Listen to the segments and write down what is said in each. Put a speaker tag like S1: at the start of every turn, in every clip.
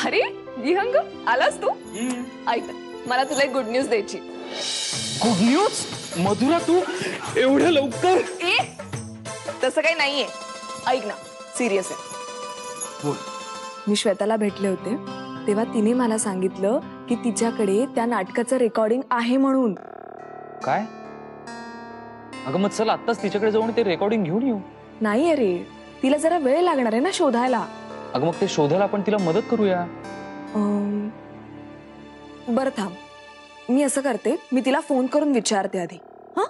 S1: अरे विहंग आलास तू? ऐक मला तुला एक गुड न्यूज द्यायची.
S2: Good news? मधुरा तू एवढ्या लवकर?
S1: ए तसं काही नाहीये. ऐक ना, सिरियस आहे.
S2: बोल.
S1: मी श्वेताला भेटले होते तेव्हा तिने मला सांगितलं की तिच्याकडे त्या नाटकाचं रेकॉर्डिंग आहे म्हणून.
S2: काय? अगं मग चल आत्ताच तिच्याकडे जाऊन ते रेकॉर्डिंग घेऊन येऊ.
S1: नाही अरे, तिला जरा वेळ लागणार आहे ना शोधायला.
S2: अगं मग ते शोधायला आपण तिला मदत करूया.
S1: बरं थांब, मी असं करते, मी तिला फोन करून विचारते आधी. हा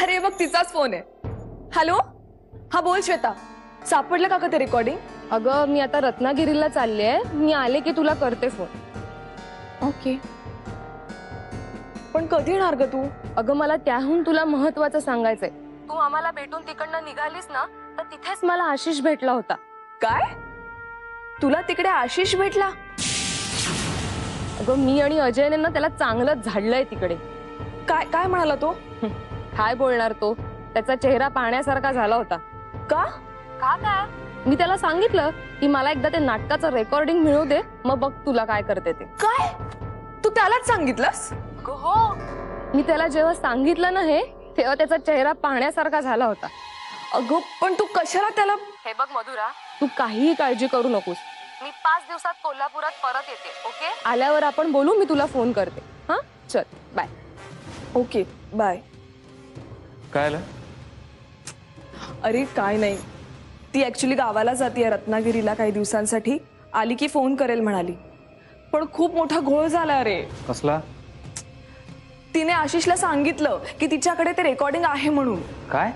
S1: अरे बघ तिचाच फोन आहे. हॅलो, हा बोल श्वेता, सापडलं का ते रेकॉर्डिंग?
S3: अगं मी आता रत्नागिरीला चालले आहे, मी आले की तुला करते फोन.
S1: ओके, पण कधी येणार ग तू?
S3: अगं मला त्याहून तुला महत्वाचं सांगायचंय. तू आम्हाला भेटून तिकडनं निघालीस ना तर तिथेच मला आशिष भेटला होता.
S1: काय? तुला तिकडे आशिष भेटला?
S3: अगं मी आणि अजयने ना त्याला चांगलंच झाडलंय तिकडे.
S1: काय काय म्हणाला तो?
S3: काय बोलणार तो, त्याचा चेहरा पाहण्यासारखा झाला होता.
S1: का?
S3: का काय? मी त्याला सांगितलं की मला एकदा ते नाटकाचं रेकॉर्डिंग मिळू दे, मग बघ तुला काय करते ते.
S1: काय? तू त्यालाच सांगितलंस?
S3: हो, मी त्याला जेव्हा सांगितलं ना हे, तेव्हा त्याचा चेहरा पाहण्यासारखा झाला होता.
S1: अगं पण तू कशाला त्याला?
S3: हे बघ मधुरा, तू काहीही काळजी करू नकोस. मी 5 दिवसात कोल्हापुरात परत येते. ओके, आल्यावर आपण बोलू. मी तुला फोन करते. हा चल बाय.
S1: Okay bye.
S2: काय आलं?
S1: अरे काय नाही, ती ऍक्च्युली गावाला जाते रत्नागिरीला काही दिवसांसाठी. आली की फोन करेल म्हणाली, पण खूप मोठा घोळ झाला रे.
S2: कसला?
S1: तिने आशिषला सांगितलं की तिच्याकडे ते रेकॉर्डिंग आहे म्हणून.
S2: काय?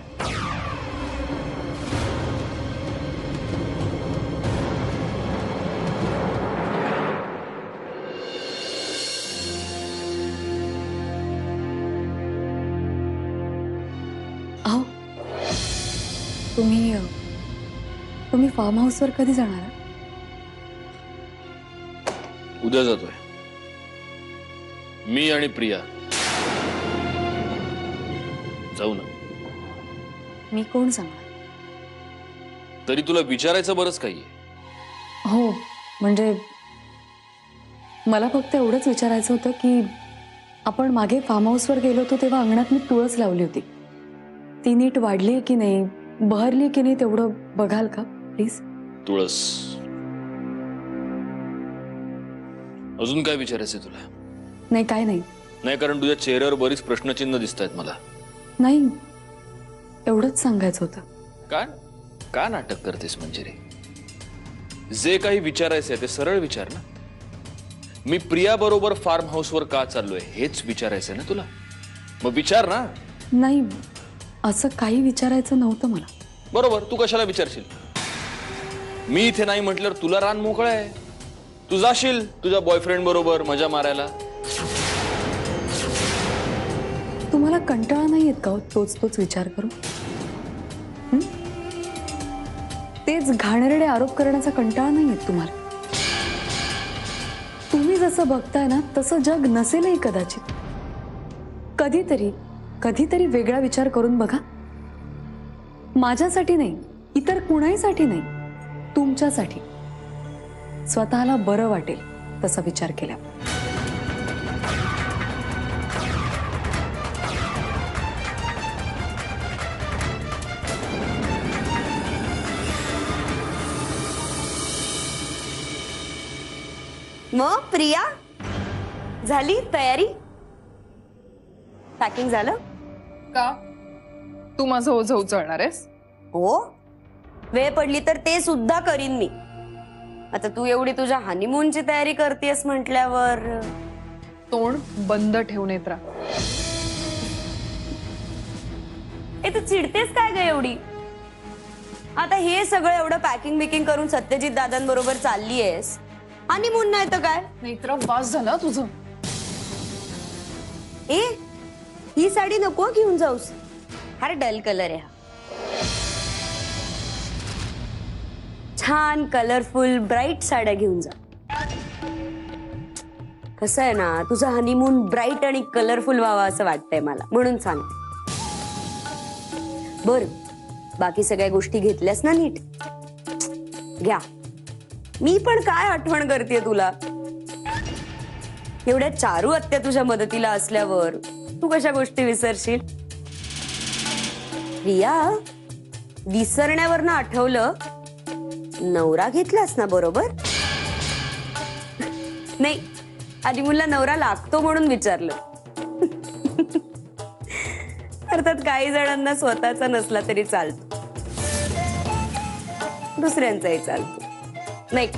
S4: अहो, तुम्ही फार्म हाऊसवर कधी जाणार?
S5: उद्या जातोय मी आणि प्रिया. जाऊ ना.
S4: मी कोण सांगणार?
S5: तरी तुला विचारायचं बरंच काही आहे.
S4: हो, म्हणजे मला फक्त एवढंच विचारायचं होतं की आपण मागे फार्म हाऊसवर गेलो होतो तेव्हा अंगणात मी तुळस लावली होती. ती नीट वाढली की नाही, बहरली की नाही, तेवढं बघाल का प्लीज?
S5: तुळस? अजून काय विचारायचंय तुला?
S4: नाही, काय नाही.
S5: नाही, कारण तुझ्या चेहऱ्यावर बरीच प्रश्नचिन्ह दिसत आहेत मला.
S4: नाही, एवढंच सांगायचं होतं.
S5: का का नाटक करतेस मंजिरी? जे काही विचारायचंय ते सरळ विचार ना. मी प्रिया बरोबर फार्म हाऊसवर का चाललोय हेच विचारायचंय ना तुला. मग विचार ना.
S4: नाही, असं काही विचारायचं नव्हतं मला.
S5: बरोबर, तू कशाला विचारशील? मी इथे नाही म्हटल्यावर तुला रान मोकळं आहे. तू जाशील तुझ्या बॉयफ्रेंड बरोबर मजा मारायला.
S4: तुम्हाला कंटाळा नाही येत का तोच विचार करू? तेच घाणेरडे आरोप करण्याचा कंटाळा नाही येत तुम्हाला? तुम्ही जसं बघताय ना तसं जग नसेलही कदाचित. कधीतरी वेगळा विचार करून बघा. माझ्यासाठी नाही, इतर कुणाहीसाठी नाही, तुमच्यासाठी. स्वतःला बरं वाटेल तसा विचार केला.
S6: मग प्रिया, झाली तयारी? पॅकिंग झालं
S1: का? तू माझं ओझं उचलणार आहेस?
S6: हो, वेळ पडली तर ते सुद्धा करीन मी. आता तू एवढी तुझ्या हनीमूनची तयारी करतेस म्हटल्यावर.
S1: तोंड बंद ठेवून येत राहा.
S6: ए तू चिडतेस काय ग एवढी? आता हे सगळं एवढं पॅकिंग बिकिंग करून सत्यजित दादांबरोबर चालली आहेस, हनीमून नाही तर काय?
S1: नाहीतर वास झाला तुझं.
S6: ए ही साडी नको घेऊन जाऊस, फार डल कलर आहे हा. छान कलरफुल ब्राईट साड्या घेऊन जा. कसं आहे ना, तुझं हनीमून ब्राईट आणि कलरफुल व्हावा असं वाटतंय मला, म्हणून सांग. बर, बाकी सगळ्या गोष्टी घेतल्यास ना नीट? घ्या. मी पण काय आठवण करते तुला. एवढ्या चारू आत्या तुझ्या मदतीला असल्यावर तू कशा गोष्टी विसरशील? प्रिया, विसरण्यावरनं आठवलं, नवरा घेतलास ना बरोबर? नाही, आधी मुला नवरा लागतो म्हणून विचारलं. अर्थात काही जणांना स्वतःचा नसला तरी चालतो, दुसऱ्यांचाही चालतो, नाही?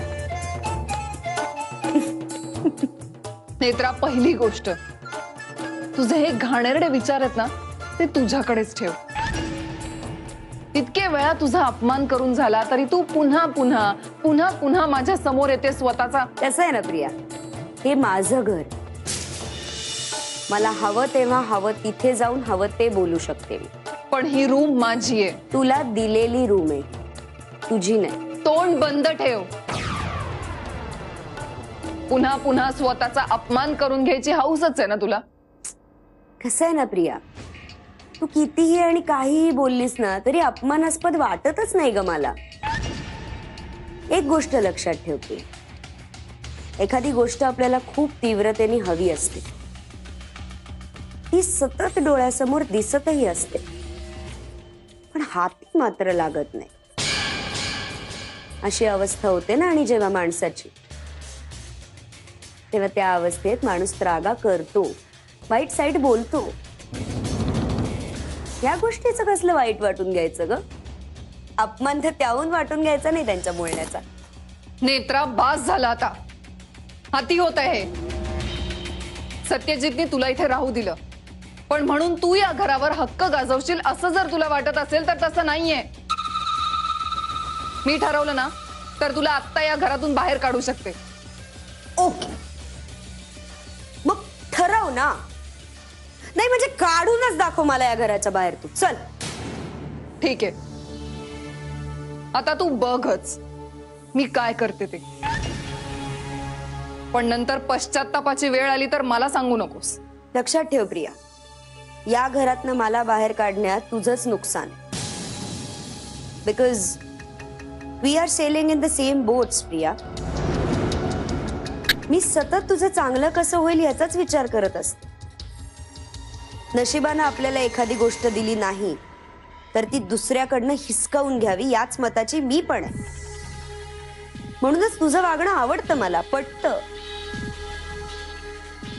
S7: नेत्रा, पहिली गोष्ट, तुझे हे घाणेरडे विचार आहेत ना, ते तुझ्याकडेच ठेव. इतके वेळा तुझा अपमान करून झाला तरी तू पुन्हा पुन्हा पुन्हा पुन्हा माझ्या समोर येते स्वतःचा.
S6: कसं आहे ना प्रिया, हे माझं घर. मला हवं तेव्हा हवं तिथे जाऊन हवं ते बोलू शकते मी.
S7: पण ही रूम माझी आहे.
S6: तुला दिलेली रूम आहे, तुझी नाही.
S7: तोंड बंद ठेव. पुन्हा पुन्हा स्वतःचा अपमान करून घ्यायची हौसच आहे ना तुला?
S6: कसं आहे ना प्रिया, तू कितीही आणि काहीही बोललीस ना तरी अपमानास्पद वाटतच नाही ग मला. एक गोष्ट लक्षात ठेवते, एखादी गोष्ट आपल्याला खूप तीव्रतेने हवी असते, ती सतत डोळ्यासमोर दिसतही असते, पण हाती मात्र लागत नाही. अशी अवस्था होते ना, आणि जेव्हा माणसाची, तेव्हा त्या अवस्थेत माणूस त्रागा करतो, वाईट साईड बोलतो. या गोष्टीचं कसलं वाईट वाटून घ्यायचं ग? अपमान तर त्याहून वाटून घ्यायचा नाही त्यांच्या बोलण्याचा.
S7: नेत्रा, बास झाला आता. हाती होत आहे. सत्यजितने तुला इथे राहू दिलं, पण म्हणून तू या घरावर हक्क गाजवशील असं जर तुला वाटत असेल तर तसं नाहीये. मी ठरवलं ना तर तुला आत्ता या घरातून बाहेर काढू शकते.
S6: ओके, मग ठरव ना. नाही म्हणजे काढूनच दाखव मला या घराच्या बाहेर तू. चल.
S7: ठीक आहे, आता तू बघच मी काय करते ते. पण नंतर पश्चात्तापाची वेळ आली तर मला सांगू नकोस.
S6: लक्षात ठेव प्रिया, या घरातनं मला बाहेर काढण्यात तुझंच नुकसान. Because we are sailing in the same boats Priya. मी सतत तुझं चांगलं कसं होईल याचाच विचार करत असते. नशिबानं आपल्याला एखादी गोष्ट दिली नाही तर ती दुसऱ्याकडनं हिसकावून घ्यावी याच मताची मी पण आहे. म्हणूनच तुझं वागणं आवडतं, मला पटतं.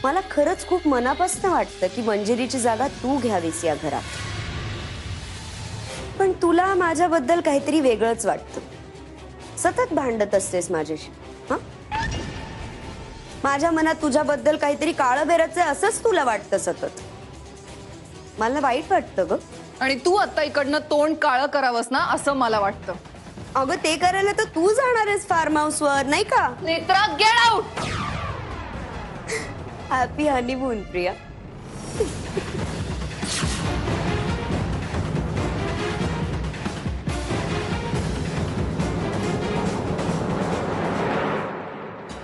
S6: मला खरंच खूप मनापासून वाटतं की मंजिरीची जागा तू घ्यावीस या घरात. पण तुला माझ्याबद्दल काहीतरी वेगळंच वाटतं. सतत भांडत असतेस माझ्याशी. हा, माझ्या मनात तुझ्याबद्दल काहीतरी काळं बेरच आहे असंच तुला वाटतं सतत. मला वाईट वाटतं ग.
S7: आणि तू आता इकडनं तोंड काळं करावंस ना असं मला वाटतं.
S6: अगं ते करायला तर तू जाणार आहेस फार्म हाऊस वर, नाही का?
S7: Netra, get out.
S6: Happy honeymoon Priya.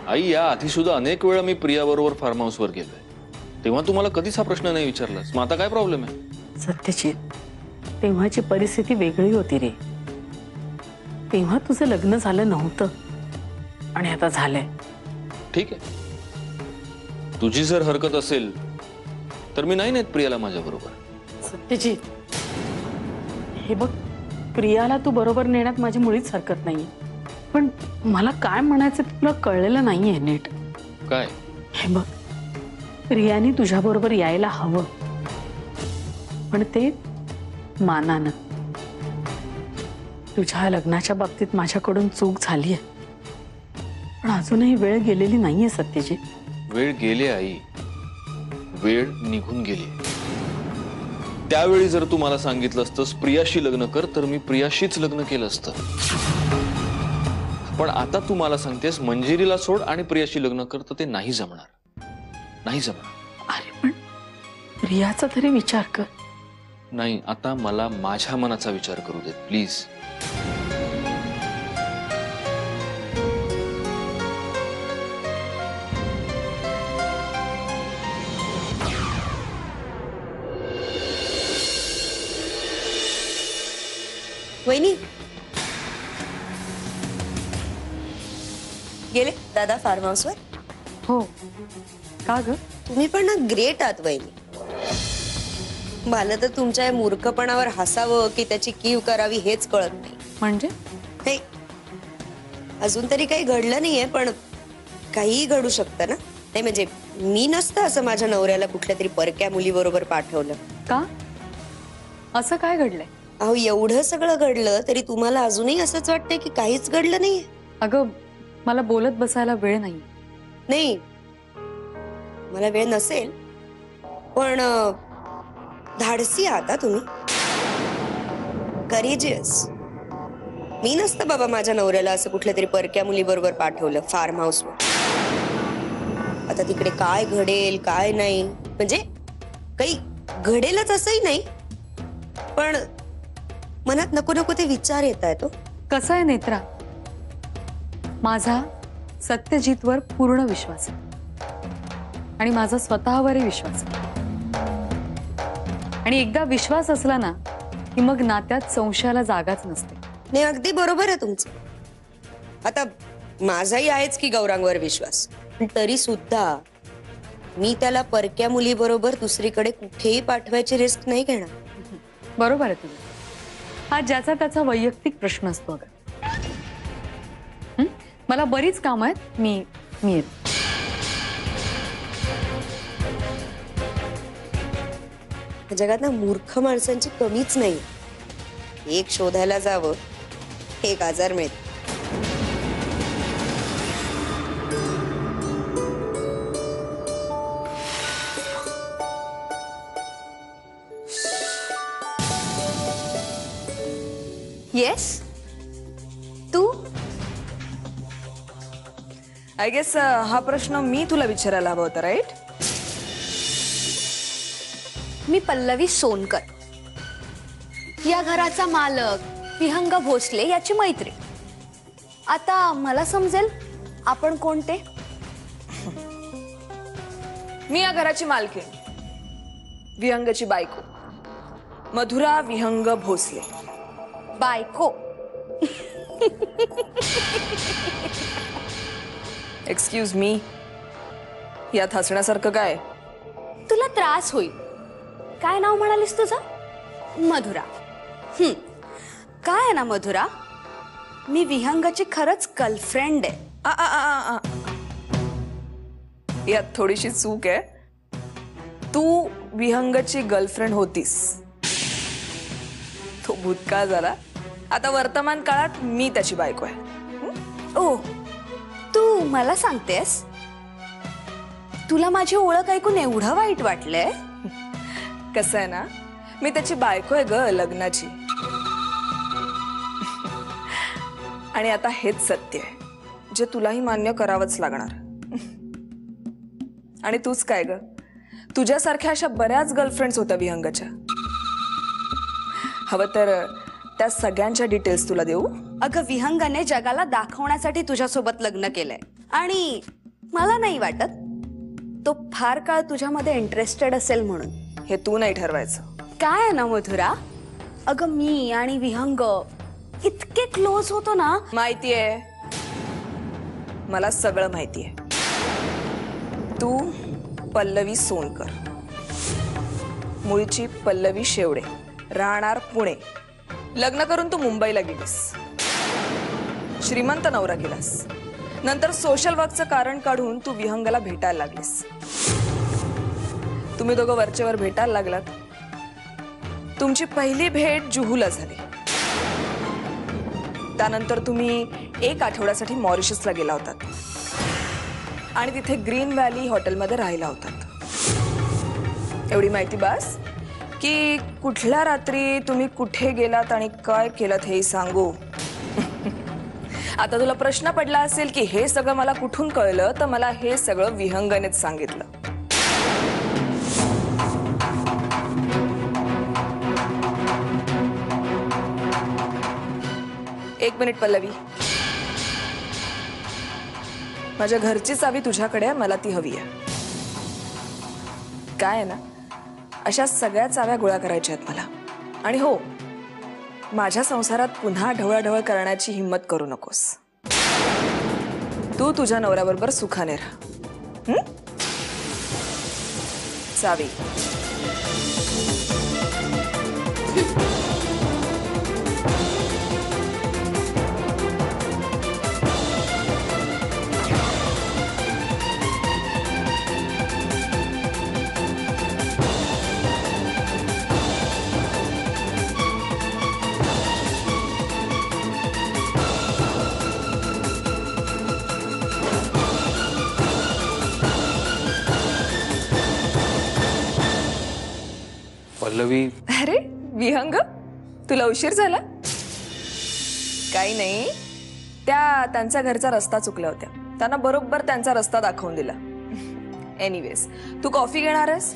S5: आई, या आधी सुद्धा अनेक वेळा मी प्रिया बरोबर फार्म हाऊस वर गेलोय, तेव्हा तुम्हाला कधीच हा प्रश्न नाही विचारलास. मग आता काय प्रॉब्लेम आहे?
S8: सत्यजित, तेव्हाची परिस्थिती वेगळी होती रे. तेव्हा तुझं लग्न झालं नव्हतं आणि आता झालंय.
S5: ठीक आहे, तुझी जर हरकत असेल तर मी नाही नेत प्रियाला माझ्या बरोबर.
S8: सत्यजित, हे बघ, प्रियाला तू बरोबर नेण्यात माझी मुळीच हरकत नाही, पण मला काय म्हणायचं तुला कळलेलं नाहीये नीट.
S5: काय?
S8: हे बघ, प्रियाने तुझ्या बरोबर यायला हवं, पण ते मानानं. तुझ्या लग्नाच्या बाबतीत माझ्याकडून चूक झालीये, पण अजूनही वेळ गेलेली नाहीये सत्यजित.
S5: वेळ गेली आई, वेळ निघून गेली. त्यावेळी जर तू मला सांगितलं असतंस प्रियाशी लग्न कर, तर मी प्रियाशीच लग्न केलं असतं. पण आता तू मला सांगतेस मंजिरीला सोड आणि प्रियाशी लग्न कर, तर ते नाही जमणार, नाही जमणार.
S8: अरे पण प्रियाचा तरी विचार कर.
S5: नाही, आता मला माझ्या मनाचा विचार करू दे प्लीज.
S6: वहिनी गेले दादा फार्म हाऊसवर?
S4: हो. का ग?
S6: तुम्ही पण ना ग्रेट आहात वहिनी. मला तर तुमच्या या मूर्खपणावर हसावं की त्याची कीव करावी हेच कळत नाही.
S4: म्हणजे
S6: हे अजून तरी काही घडलं नाहीये, पण काहीही घडू शकतं ना. नाही म्हणजे मी नसतं असं माझ्या नवऱ्याला कुठल्या तरी परक्या मुलीबरोबर पाठवलं.
S4: का? असं काय घडलंय?
S6: अहो एवढं सगळं घडलं तरी तुम्हाला अजूनही असंच वाटतंय की काहीच घडलं नाहीये?
S4: अगं मला बोलत बसायला वेळ नाही.
S6: नाही मला वेळ नसेल, पण धाडसी आहात तुम्ही, करेजियस. मी नसतं बाबा माझ्या नवऱ्याला असं कुठल्या तरी परक्या मुलीबरोबर पाठवलं फार्म हाऊसवर. आता तिकडे काय घडेल काय नाही म्हणजे काही घडेलच असंही नाही, पण मनात नको नको ते विचार येत आहेत. तो
S4: कसं आहे नेत्रा, माझा सत्यजितवर पूर्ण विश्वास आहे आणि माझा स्वतःवरही विश्वास आहे. आणि एकदा विश्वास असला ना की मग नात्यात संशयाला जागाच नसते.
S6: नाही अगदी बरोबर आहे तुमचं. आता माझाही आहेच की गौरांगवर विश्वास, पण तरी सुद्धा मी त्याला परक्या मुलीबरोबर दुसरीकडे कुठेही पाठवायची रिस्क नाही घेणार.
S4: बरोबर आहे तुझं. हा ज्याचा त्याचा वैयक्तिक प्रश्न असतो. अगं मला बरीच कामं आहेत, मी येते.
S6: जगात ना मूर्ख माणसांची कमीच नाही. एक शोधायला जावं, एक आजार मिळत.
S1: Yes Tu. आय गेस हा प्रश्न मी तुला विचारायला हवा होता, राईट?
S9: मी पल्लवी सोनकर, या घराचा मालक विहंग भोसले याची मैत्रीण. आता मला समजेल आपण कोणते.
S1: मी या घराची मालकीण, विहंगची बायको मधुरा विहंग भोसले.
S9: बायको?
S1: एक्सक्यूज मी, यात हसण्यासारखं काय?
S9: तुला त्रास होईल. काय नाव म्हणालीस तुझं? मधुरा. काय आहे ना मधुरा, मी विहंगची खरंच गर्लफ्रेंड आहे.
S1: यात थोडीशी चूक आहे. तू विहंगची गर्लफ्रेंड होतीस, तो भूतकाळ झाला. आता वर्तमान काळात मी त्याची बायको आहे.
S9: ओ, तू मला सांगतेस? तुला माझी ओळख ऐकून एवढं वाईट वाटलंय?
S1: कसं आहे ना, मी त्याची बायको आहे ग, लग्नाची. आणि आता हेच सत्य आहे जे तुलाही मान्य करावंच लागणार. आणि तूच काय ग, तुझ्यासारख्या अशा बऱ्याच गर्लफ्रेंड्स होत्या विहंगच्या. हवं तर त्या सगळ्यांच्या डिटेल्स तुला देऊ?
S9: अगं विहंगाने जगाला दाखवण्यासाठी तुझ्यासोबत लग्न केलंय आणि मला नाही वाटत तो फार काळ तुझ्यामध्ये इंटरेस्टेड असेल म्हणून.
S1: हे तू नाही ठरवायचं.
S9: काय आहे ना मधुरा, अगं मी आणि विहंग इतके क्लोज होतो ना.
S1: माहितीये, मला सगळं माहितीये. तू पल्लवी सोनकर, मूळची पल्लवी शेवडे, राहणार पुणे. लग्न करून तू मुंबईला गेलीस, श्रीमंत नवरा गेलास. नंतर सोशल वर्कचं कारण काढून तू विहंगला भेटायला लागलीस. तुम्ही दोघं वरचेवर भेटायला लागलात. तुमची पहिली भेट जुहूला झाली. त्यानंतर तुम्ही 1 आठवड्यासाठी मॉरिशसला गेला होतात आणि तिथे ग्रीन व्हॅली हॉटेलमध्ये राहिला होतात. एवढी माहिती बस की कुठल्या रात्री तुम्ही कुठे गेलात आणि काय केलं हेही सांगू. आता तुला प्रश्न पडला असेल की हे सगळं मला कुठून कळलं, तर मला हे सगळं विहंगनेच सांगितलं. एक मिनिट पल्लवी, माझ्या घरची चावी तुझ्याकडे आहे, मला ती हवी आहे. काय आहे ना, अशा सगळ्या चाव्या गोळा करायच्या आहेत मला. आणि हो, माझ्या संसारात पुन्हा ढवळाढवळ करण्याची हिंमत करू नकोस. तू तुझ्या नवऱ्याबरोबर सुखाने राहा. हं? चावी.
S5: पल्लवी,
S1: अरे विहंग, तुला उशीर झाला? काही नाही, त्यांच्या घरचा रस्ता चुकल्या होत्या. त्यांना बरोबर त्यांचा रस्ता दाखवून दिला. एनिवेज, तू कॉफी घेणारस?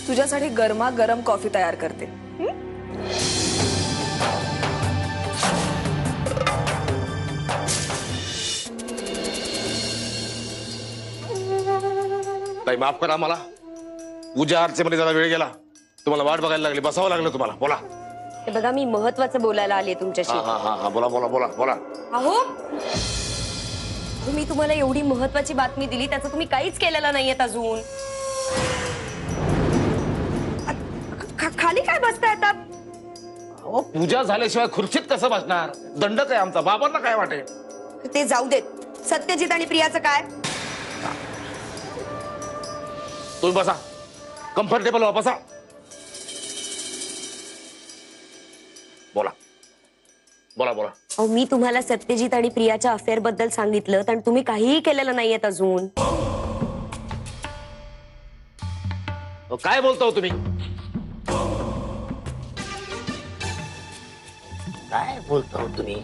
S1: तुझ्यासाठी गरमागरम कॉफी तयार करते. हं?
S10: ताई माफ करा मला. पूजा अर्चेमध्ये जरा वेळ गेला. तुम्हाला वाट बघायला लागली, बसावं लागलं तुम्हाला. बोला.
S6: हे बघा, मी महत्वाचं बोलायला आले तुमच्याशी.
S10: हा हा हा, बोला बोला बोला बोला.
S6: अहो, मी तुम्हाला एवढी महत्वाची बातमी दिली, त्याचं तुम्ही काहीच केलेलं नाहीयेत अजून. खाली काय बसताय आता?
S10: अहो, पूजा झाल्याशिवाय खुर्चीत कसं बसणार? दंडच आहे आमचा. बाबांना काय वाटेल?
S6: ते जाऊ देत. सत्यजित आणि प्रियाचं काय?
S10: तुम्ही बसा, कम्फर्टेबल व्हा, बसा. बोला बोला बोला.
S6: अहो, मी तुम्हाला सत्यजित आणि प्रियाच्या अफेअर बद्दल सांगितलं, तर तुम्ही काहीही केलेलं नाहीयेत अजून.
S10: काय बोलता हो तुम्ही? काय बोलता हो तुम्ही?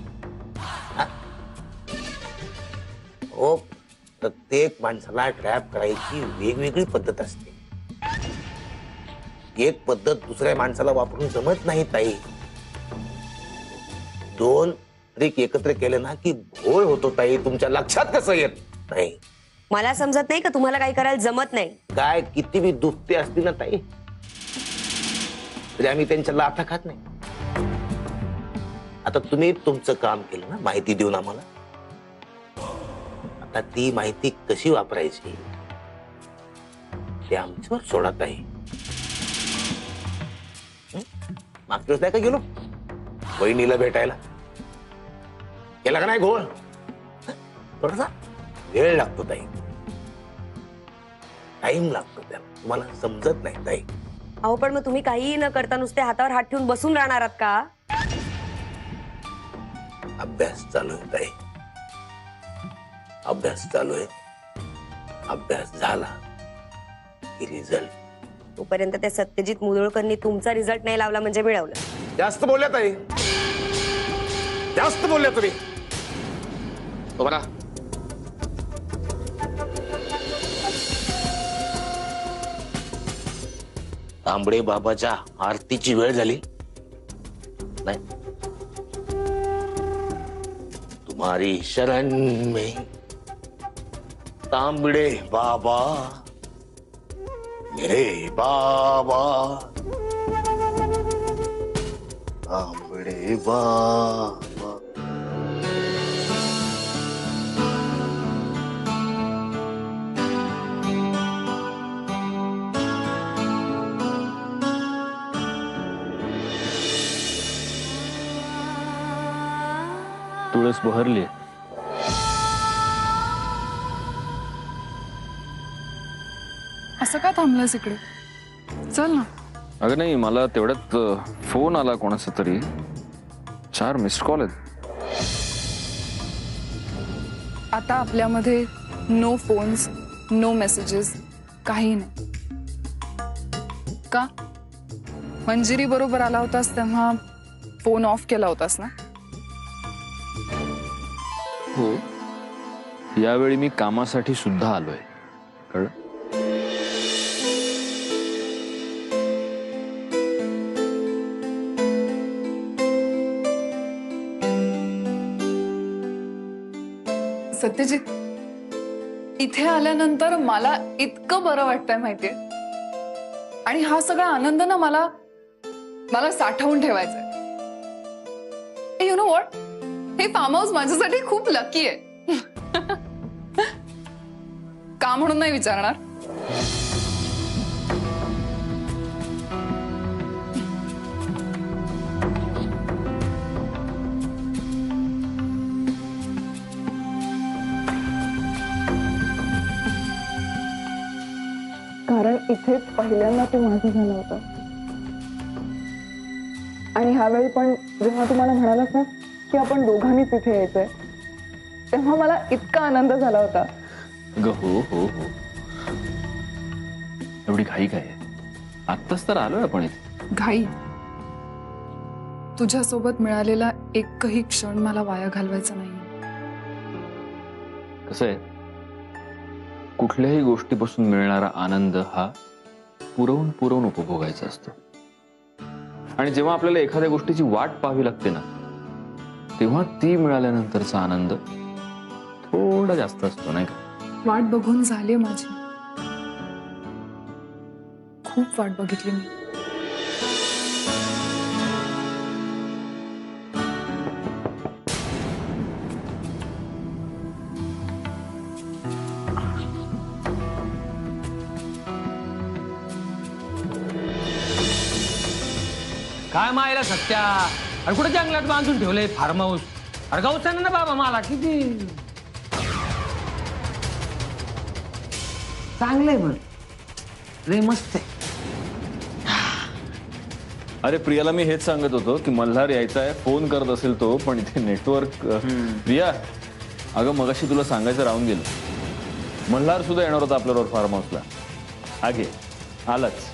S10: हो, प्रत्येक माणसाला ट्रॅप करायची वेगवेगळी पद्धत असते. एक पद्धत दुसऱ्या माणसाला वापरून जमत नाही ताई. दोन ट्रिक एकत्र केले ना की घोळ होतो ताई. तुमच्या लक्षात कसं येत नाही?
S6: मला समजत नाही का तुम्हाला काही करायला जमत नाही?
S10: काय किती बी दुखते असतील ना ताई, तरी आम्ही त्यांच्या लाथा खात नाही. आता तुम्ही तुमचं काम केलं ना, माहिती देऊन आम्हाला. आता ती माहिती कशी वापरायची ते आमच्यावर सोडा ताई. मागच्या वेळेस नाही का गेलो वहिनीला भेटायला? केला का नाही घोळ? थोडासा वेळ लागतो ताई, टाइम लागतो त्याला. तुम्हाला समजत नाही ताई.
S6: अहो, पण मग तुम्ही काहीही न करता नुसते हातावर हात ठेवून बसून राहणार आहात का?
S10: अभ्यास चालू आहे ताई, अभ्यास चालू आहे. अभ्यास झाला की रिझल्ट.
S6: तोपर्यंत त्या सत्यजित मुदोळकरनी तुमचा रिझल्ट नाही लावला म्हणजे मिळवलं.
S10: जास्त बोलल्या ताई, जास्त बोलल्या तुम्ही. तो बरा, तांबडे बाबाच्या आरतीची वेळ झाली नाही. तुम्हारी शरण में तांबड़े बाबा मेरे बाबा, तांबड़े बाबा.
S2: तुळस बहरली.
S7: असं का थांबलंस इकडे? चल ना.
S5: अगं नाही, मला तेवढ्यात फोन आला कोणाचा तरी. 4 मिस्ड कॉल आहेत.
S7: आता आपल्यामध्ये नो फोन्स, नो मेसेजेस, काही नाही. का? मंजिरी बरोबर आला होतास तेव्हा फोन ऑफ केला होतास ना?
S5: हो, यावेळी मी कामासाठी सुद्धा आलोय, कळलं?
S7: सत्यजित, इथे आल्यानंतर मला इतकं बरं वाटतंय माहितीये. आणि हा सगळा आनंद ना मला साठवून ठेवायचा आहे. नो व्हॉट, हे फार्म हाऊस माझ्यासाठी खूप लकी आहे. का म्हणून नाही विचारणार.
S11: कारण इथेच पहिल्यांदा तू माझं झाला होता. आणि ह्यावेळी पण जेव्हा तू मला म्हणालास ना की आपण दोघांनीच इथे यायचंय, तेव्हा मला इतका आनंद झाला होता.
S5: हो हो हो, एवढी घाई काय? आत्ताच तर आलोय आपण इथे.
S7: घाई? तुझ्यासोबत मिळालेला एकही क्षण मला वाया घालवायचा नाही.
S5: कसं आहे, कुठल्याही गोष्टीपासून मिळणारा आनंद हा पुरवून पुरवून उपभोगायचा असतो. आणि जेव्हा आपल्याला एखाद्या गोष्टीची वाट पाहावी लागते ना, तेव्हा ती मिळाल्यानंतरचा आनंद थोडा जास्त असतो, नाही का?
S7: वाट बघून झाली माझी, खूप वाट बघितली मी.
S2: काय मायला सत्या, अरे कुठे जंगलात बांधून ठेवलंय फार्म हाऊस? अरे गावचं ना बाबा, मला किती चांगलंय बरं रे, मस्त आहे.
S5: अरे प्रियाला मी हेच सांगत होतो की मल्हार यायचा आहे, फोन करत असेल तो, पण इथे नेटवर्क. प्रिया, अगं मगाशी तुला सांगायचं राहून गेलं, मल्हार सुद्धा येणार होता आपल्याबरोबर फार्म हाऊसला. आगे आलाच.